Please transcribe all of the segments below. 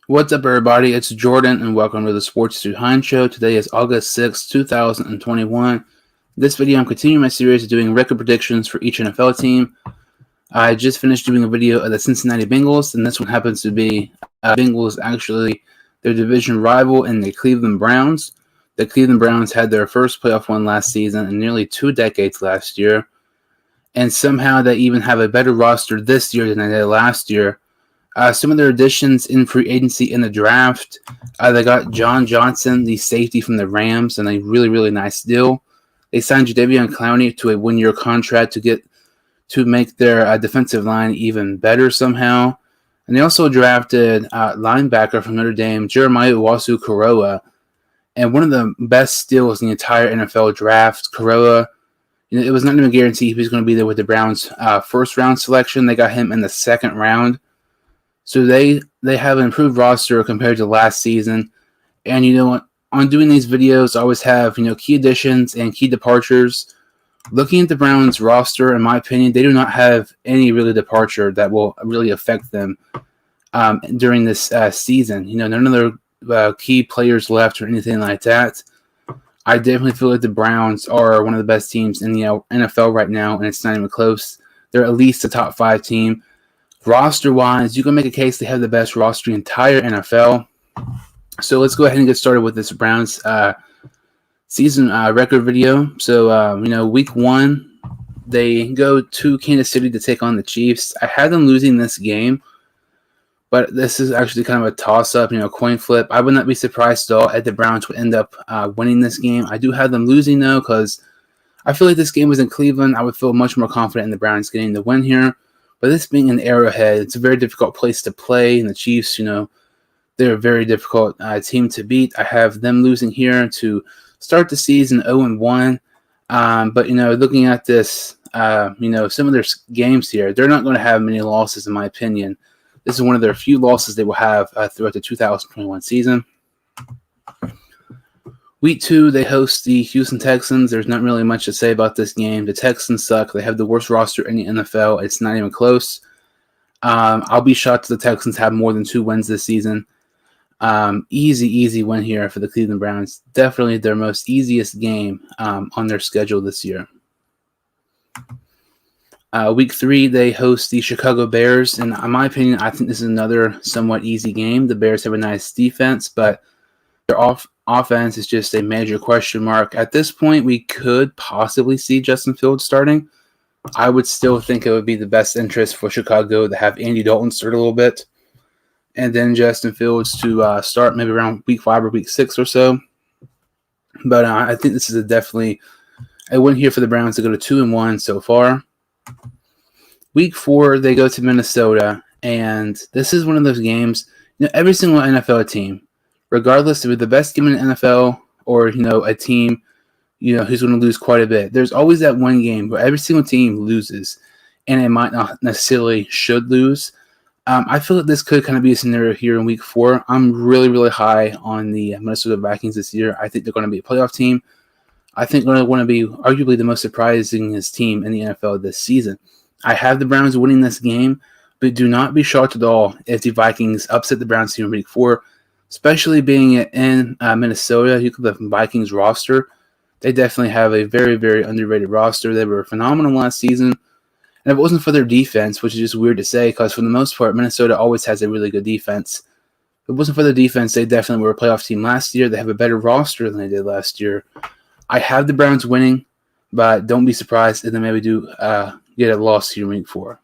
What's up, everybody? It's Jordan, and welcome to the Sports Dude Hine Show. Today is August 6th, 2021. This video, I'm continuing my series of doing record predictions for each NFL team. I just finished doing a video of the Cincinnati Bengals, and this one happens to be Bengals actually their division rival in the Cleveland Browns. The Cleveland Browns had their first playoff win last season in nearly 2 decades last year, and somehow they even have a better roster this year than they did last year. Some of their additions in free agency in the draft, they got John Johnson, the safety from the Rams, and a really, really nice deal. They signed Jadaveon Clowney to a one-year contract to make their defensive line even better somehow. And they also drafted linebacker from Notre Dame, Jeremiah Owusu-Koramoah, and one of the best steals in the entire NFL draft. Koramoah, it was not even guaranteed he was going to be there with the Browns' first-round selection. They got him in the second round. So they have an improved roster compared to last season. And, on doing these videos, I always have, key additions and key departures. Looking at the Browns roster, in my opinion, they do not have any really departure that will really affect them during this season. None of their key players left or anything like that. I definitely feel like the Browns are one of the best teams in the NFL right now, and it's not even close. They're at least a top 5 team. Roster-wise, you can make a case they have the best roster in the entire NFL. So let's go ahead and get started with this Browns season record video. So, week 1, they go to Kansas City to take on the Chiefs. I had them losing this game, but this is actually kind of a toss-up, coin flip. I would not be surprised at all if the Browns would end up winning this game. I do have them losing, though, because I feel like this game was in Cleveland. I would feel much more confident in the Browns getting the win here. But this being an Arrowhead, it's a very difficult place to play. And the Chiefs, they're a very difficult team to beat. I have them losing here to start the season 0-1. But, looking at this, some of their games here, they're not going to have many losses, in my opinion. This is one of their few losses they will have throughout the 2021 season. Week 2, they host the Houston Texans. There's not really much to say about this game. The Texans suck. They have the worst roster in the NFL. It's not even close. I'll be shocked if the Texans have more than 2 wins this season. Easy win here for the Cleveland Browns. Definitely their most easiest game on their schedule this year. Week 3, they host the Chicago Bears. And in my opinion, I think this is another somewhat easy game. The Bears have a nice defense, but their offense is just a major question mark. At this point, we could possibly see Justin Fields starting. I would still think it would be the best interest for Chicago to have Andy Dalton start a little bit, and then Justin Fields to start maybe around week 5 or week 6 or so. But I think this is definitely a win here for the Browns to go to 2-1 so far. Week 4, they go to Minnesota, and this is one of those games, every single NFL team, regardless of the best team in the NFL or, a team, who's going to lose quite a bit. There's always that one game where every single team loses, and it might not necessarily should lose. I feel that this could kind of be a scenario here in week 4. I'm really, really high on the Minnesota Vikings this year. I think they're going to be a playoff team. I think they're going to be arguably the most surprising team in the NFL this season. I have the Browns winning this game, but do not be shocked at all if the Vikings upset the Browns here in week 4. Especially being in Minnesota, you look at the Vikings roster. They definitely have a very, very underrated roster. They were phenomenal last season. And if it wasn't for their defense, which is just weird to say, because for the most part, Minnesota always has a really good defense. If it wasn't for their defense, they definitely were a playoff team last year. They have a better roster than they did last year. I have the Browns winning, but don't be surprised if they maybe do get a loss here in week 4.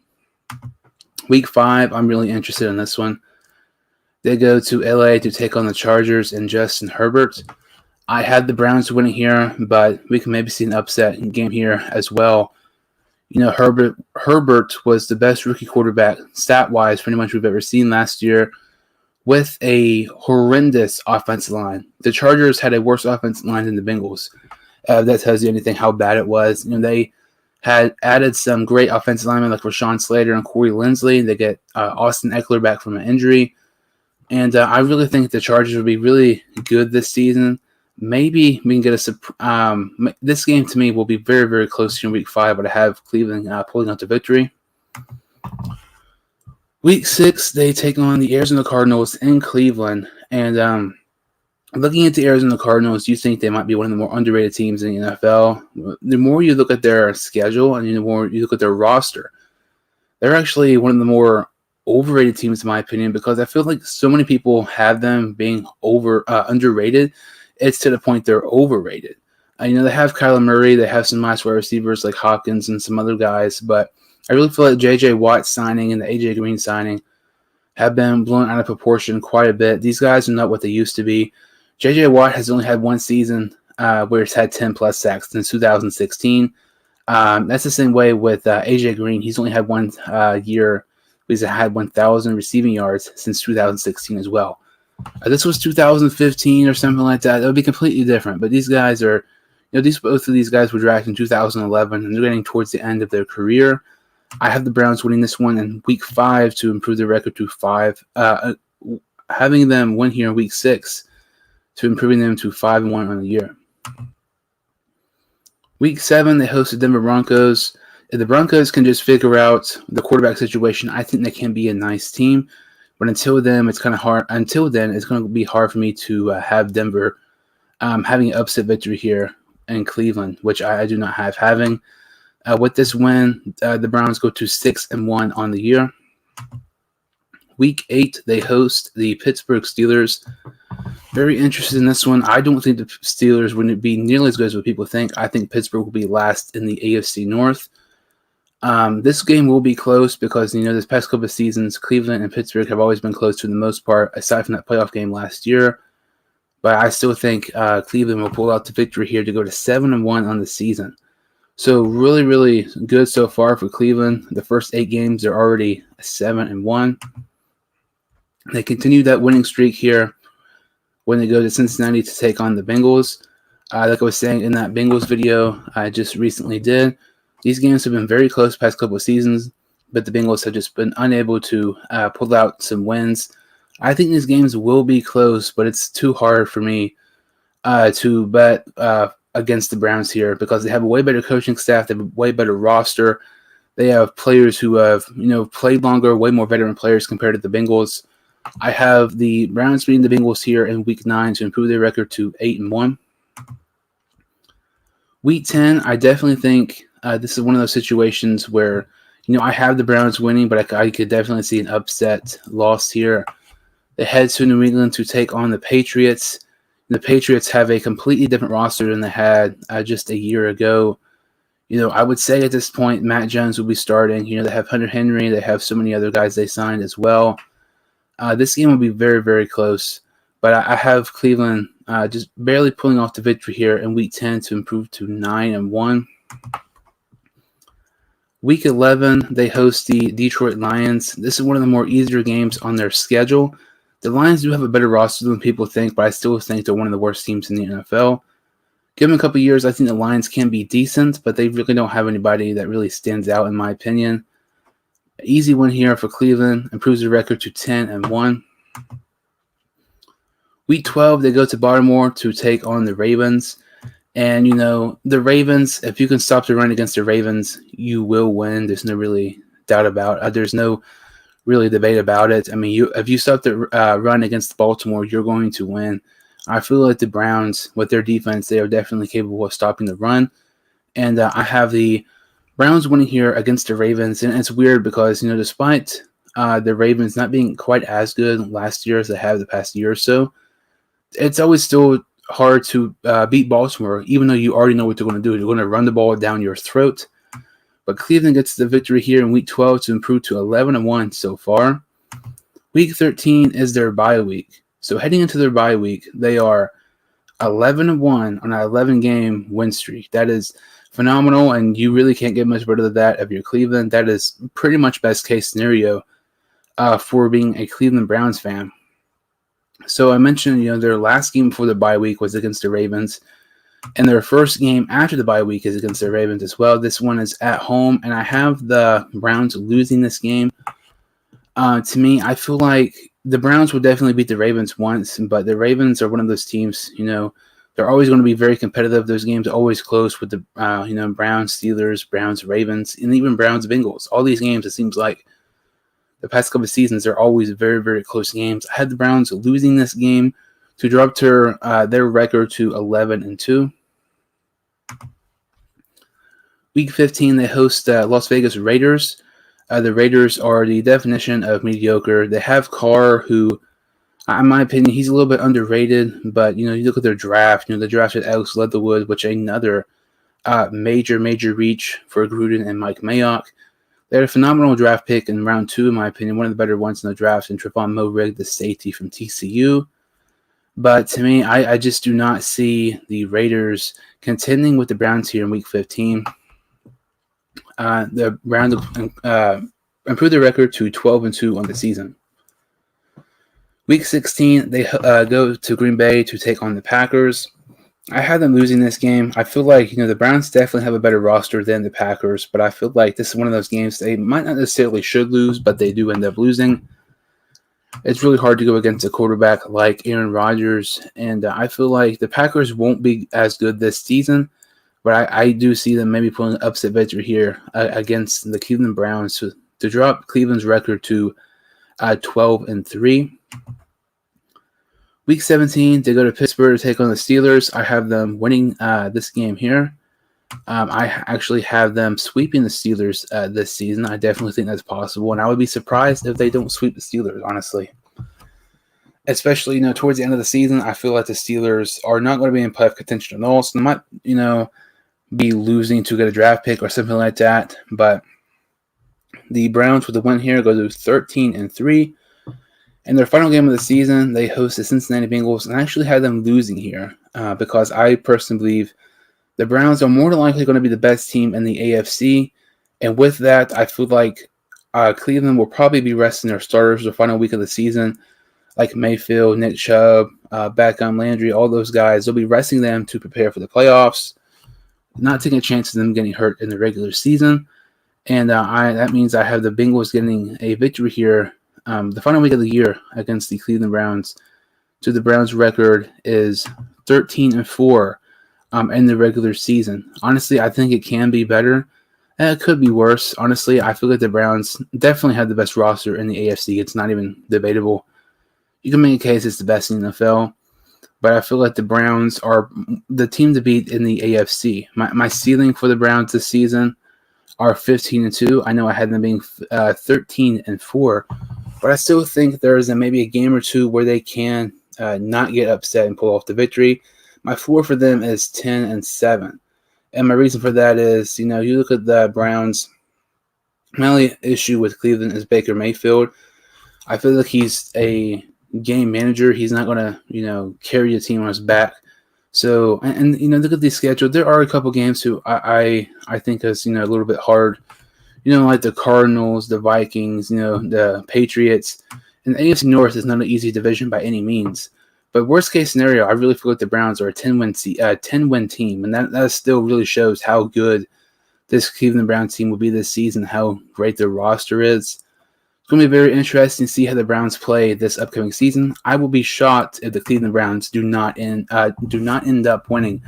Week 5, I'm really interested in this one. They go to LA to take on the Chargers and Justin Herbert. I had the Browns winning here, but we can maybe see an upset game here as well. Herbert was the best rookie quarterback stat-wise pretty much we've ever seen last year with a horrendous offensive line. The Chargers had a worse offensive line than the Bengals. That tells you anything how bad it was. They had added some great offensive linemen like Rashawn Slater and Corey Linsley. They get Austin Eckler back from an injury. And I really think the Chargers will be really good this season. Maybe we can get this game to me will be very, very close here in week 5, but I have Cleveland pulling out the victory. Week 6, they take on the Arizona Cardinals in Cleveland. And looking at the Arizona Cardinals, you think they might be one of the more underrated teams in the NFL. The more you look at their schedule and the more you look at their roster, they're actually one of the more overrated teams, in my opinion, because I feel like so many people have them being underrated. It's to the point they're overrated. They have Kyler Murray, they have some nice wide receivers like Hopkins and some other guys, but I really feel like J.J. Watt signing and the A.J. Green signing have been blown out of proportion quite a bit. These guys are not what they used to be. J.J. Watt has only had one season where he's had 10-plus sacks since 2016. That's the same way with A.J. Green. He's only had one year. He's had 1,000 receiving yards since 2016 as well. This was 2015 or something like that. That would be completely different. But these guys are, both of these guys were drafted in 2011, and they're getting towards the end of their career. I have the Browns winning this one in Week 5 to improve their record to 5. Having them win here in Week 6 to improving them to 5-1 on the year. Week 7, they host the Denver Broncos. If the Broncos can just figure out the quarterback situation, I think they can be a nice team. But until then, it's kind of hard. Until then, it's going to be hard for me to have Denver having an upset victory here in Cleveland, which I do not have having. With this win, the Browns go to 6-1 on the year. Week 8, they host the Pittsburgh Steelers. Very interested in this one. I don't think the Steelers wouldn't be nearly as good as what people think. I think Pittsburgh will be last in the AFC North. This game will be close because, this past couple of seasons, Cleveland and Pittsburgh have always been close for the most part, aside from that playoff game last year. But I still think Cleveland will pull out the victory here to go to 7-1 on the season. So really, really good so far for Cleveland. The first 8 games, they're already 7-1. They continue that winning streak here when they go to Cincinnati to take on the Bengals. Like I was saying in that Bengals video I just recently did, these games have been very close the past couple of seasons, but the Bengals have just been unable to pull out some wins. I think these games will be close, but it's too hard for me to bet against the Browns here because they have a way better coaching staff, they have a way better roster. They have players who have, played longer, way more veteran players compared to the Bengals. I have the Browns beating the Bengals here in Week 9 to improve their record to 8-1. Week 10, I definitely think this is one of those situations where, I have the Browns winning, but I could definitely see an upset loss here. They head to New England to take on the Patriots. The Patriots have a completely different roster than they had just a year ago. I would say at this point, Matt Jones will be starting. They have Hunter Henry. They have so many other guys they signed as well. This game will be very, very close. But I have Cleveland just barely pulling off the victory here in Week 10 to improve to 9-1. Week 11, they host the Detroit Lions. This is one of the more easier games on their schedule. The Lions do have a better roster than people think, but I still think they're one of the worst teams in the NFL. Give them a couple years, I think the Lions can be decent, but they really don't have anybody that really stands out, in my opinion. Easy win here for Cleveland, improves their record to 10-1. Week 12, they go to Baltimore to take on the Ravens. And, the Ravens, if you can stop the run against the Ravens, you will win. There's no really doubt about it. There's no really debate about it. I mean, if you stop the run against Baltimore, you're going to win. I feel like the Browns, with their defense, they are definitely capable of stopping the run. And I have the Browns winning here against the Ravens. And it's weird because, despite the Ravens not being quite as good last year as they have the past year or so, it's always still hard to beat Baltimore, even though you already know what they're going to do. They're going to run the ball down your throat. But Cleveland gets the victory here in Week 12 to improve to 11-1 so far. Week 13 is their bye week. So heading into their bye week, they are 11-1 on an 11-game win streak. That is phenomenal, and you really can't get much better than that if you're Cleveland. That is pretty much best case scenario for being a Cleveland Browns fan. So I mentioned, their last game before the bye week was against the Ravens, and their first game after the bye week is against the Ravens as well. This one is at home, and I have the Browns losing this game. To me, I feel like the Browns will definitely beat the Ravens once, but the Ravens are one of those teams, they're always going to be very competitive. Those games are always close with the, Browns, Steelers, Browns, Ravens, and even Browns, Bengals. All these games, it seems like the past couple of seasons, they're always very, very close games. I had the Browns losing this game to drop their record to 11-2. Week 15, they host Las Vegas Raiders. The Raiders are the definition of mediocre. They have Carr, who, in my opinion, he's a little bit underrated. But you look at their draft. They drafted Alex Leatherwood, which is another major reach for Gruden and Mike Mayock. They had a phenomenal draft pick in round 2, in my opinion, one of the better ones in the draft, and Trevon Moehrig, the safety from TCU. But to me, I just do not see the Raiders contending with the Browns here in Week 15. The Browns improved their record to 12-2 on the season. Week 16, they go to Green Bay to take on the Packers. I had them losing this game. I feel like the Browns definitely have a better roster than the Packers, but I feel like this is one of those games they might not necessarily should lose, but they do end up losing. It's really hard to go against a quarterback like Aaron Rodgers, and I feel like the Packers won't be as good this season, but I do see them maybe pulling an upset victory here against the Cleveland Browns to drop Cleveland's record to 12-3. Week 17, they go to Pittsburgh to take on the Steelers. I have them winning this game here. I actually have them sweeping the Steelers this season. I definitely think that's possible, and I would be surprised if they don't sweep the Steelers, honestly. Especially, towards the end of the season, I feel like the Steelers are not going to be in playoff contention at all, so they might, be losing to get a draft pick or something like that. But the Browns, with the win here, go to 13-3. In their final game of the season, they host the Cincinnati Bengals, and I actually had them losing here because I personally believe the Browns are more than likely going to be the best team in the AFC. And with that, I feel like Cleveland will probably be resting their starters the final week of the season, like Mayfield, Nick Chubb, Beckham, Landry, all those guys. They'll be resting them to prepare for the playoffs, not taking a chance of them getting hurt in the regular season. And that means I have the Bengals getting a victory here the final week of the year against the Cleveland Browns. So the Browns' record is 13-4 in the regular season. Honestly, I think it can be better. It could be worse. Honestly, I feel like the Browns definitely have the best roster in the AFC. It's not even debatable. You can make a case it's the best in the NFL, but I feel like the Browns are the team to beat in the AFC. My ceiling for the Browns this season are 15-2. I know I had them being 13-4, but I still think there is maybe a game or two where they can not get upset and pull off the victory. My floor for them is 10-7. And my reason for that is, you look at the Browns, my only issue with Cleveland is Baker Mayfield. I feel like he's a game manager. He's not going to, carry a team on his back. So, and look at the schedule. There are a couple games who I think is, a little bit hard. Like the Cardinals, the Vikings, the Patriots. And the AFC North is not an easy division by any means. But worst case scenario, I really feel like the Browns are a 10-win team. And that still really shows how good this Cleveland Browns team will be this season, how great their roster is. It's going to be very interesting to see how the Browns play this upcoming season. I will be shocked if the Cleveland Browns do not end up winning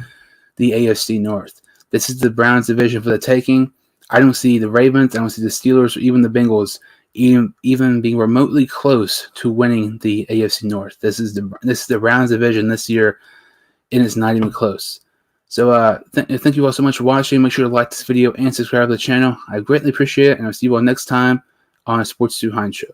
the AFC North. This is the Browns division for the taking. I don't see the Ravens, I don't see the Steelers, or even the Bengals even being remotely close to winning the AFC North. This is the Browns division this year, and it's not even close. So thank you all so much for watching. Make sure to like this video and subscribe to the channel. I greatly appreciate it, and I'll see you all next time on a Sports 2 Hines show.